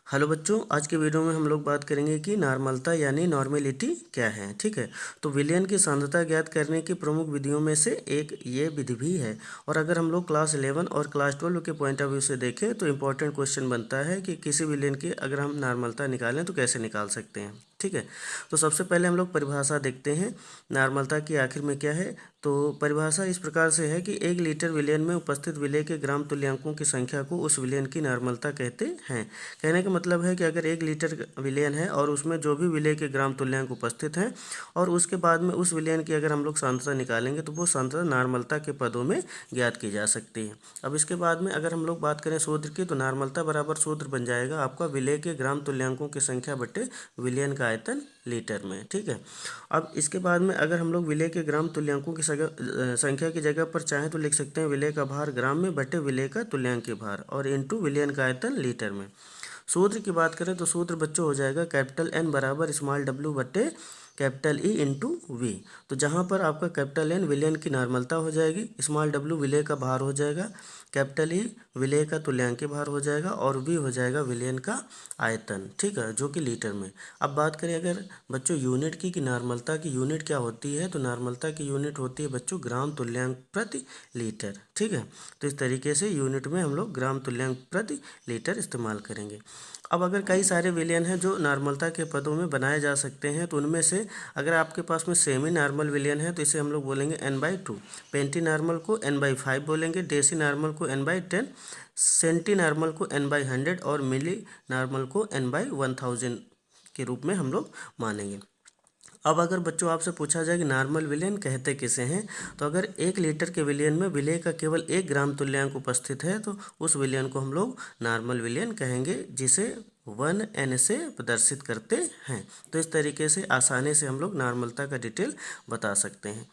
Hello बच्चों, आज के वीडियो में हम लोग बात करेंगे कि नॉर्मलता यानी नॉर्मेलिटी क्या है। ठीक है, तो विलयन की सांद्रता ज्ञात करने की प्रमुख विधियों में से एक ये विधि भी है। और अगर हम लोग क्लास 11 और क्लास 12 के पॉइंट ऑफ व्यू से देखें तो इम्पोर्टेंट क्वेश्चन बनता है कि किसी विलयन की अगर हम नॉर्मलता निकालें तो कैसे निकाल सकते हैं। ठीक है, तो सबसे पहले हम लोग परिभाषा देखते हैं नॉर्मलता की आखिर में क्या है। तो परिभाषा इस प्रकार से है कि 1 लीटर विलयन में उपस्थित विलय के ग्राम तुल्यांकों की संख्या को उस विलयन की नॉर्मलता कहते हैं। कहने का मतलब है कि अगर 1 लीटर विलयन है और उसमें जो भी विलय के ग्राम तुल्यांक उपस्थित हैं और उसके बाद में उस विलयन की अगर हम लोग सांद्रता निकालेंगे तो वो सांद्रता नॉर्मलता के पदों में ज्ञात की जा सकती है। अब इसके बाद में अगर हम लोग बात करें सूत्र की, तो नॉर्मलता बराबर सूत्र बन जाएगा आपका विलय के ग्राम तुल्यांकों की संख्या बटे विलयन का आयतन लीटर में। ठीक है, अब इसके बाद में अगर हम लोग विलय के ग्राम तुल्यांकों की संख्या की जगह पर चाहें तो लिख सकते हैं विलय का भार ग्राम में बटे विलय का तुल्यांक के भार और इनटू विलयन का आयतन लीटर में। सूत्र की बात करें तो सूत्र बच्चों हो जाएगा कैपिटल एन बराबर स्मॉल डब्ल्यू बटे कैपिटल ई इंटू वी। तो जहाँ पर आपका कैपिटल एन विलयन की नॉर्मलता हो जाएगी, स्मॉल डब्ल्यू विलय का भार हो जाएगा, कैपिटल ई विलय का तुल्यांक भार हो जाएगा और वी हो जाएगा विलयन का आयतन। ठीक है, जो कि लीटर में। अब बात करें अगर बच्चों यूनिट की कि नॉर्मलता की यूनिट क्या होती है, तो नॉर्मलता की यूनिट होती है बच्चों ग्राम तुल्यांक प्रति लीटर। ठीक है, तो इस तरीके से यूनिट में हम लोग ग्राम तुल्यांक प्रति लीटर इस्तेमाल करेंगे। अब अगर कई सारे विलयन हैं जो नॉर्मलता के पदों में बनाए जा सकते हैं, तो उनमें से अगर आपके पास में सेमी नॉर्मल विलयन है तो इसे हम लोग बोलेंगे n/2, पेंटी नॉर्मल को n/5 बोलेंगे, डेसी नॉर्मल को n/10, सेंटी नॉर्मल को n/100 और मिली नॉर्मल को n/1000 के रूप में हम लोग मानेंगे। अब अगर बच्चों आपसे पूछा जाए कि नॉर्मल विलयन कहते किसे हैं, तो अगर 1 लीटर के विलयन में विलय का केवल 1 ग्राम तुल्यांक उपस्थित है तो उस विलयन को हम लोग नॉर्मल विलयन कहेंगे, जिसे 1n से प्रदर्शित करते हैं। तो इस तरीके से आसानी से हम लोग नॉर्मलता का डिटेल बता सकते हैं।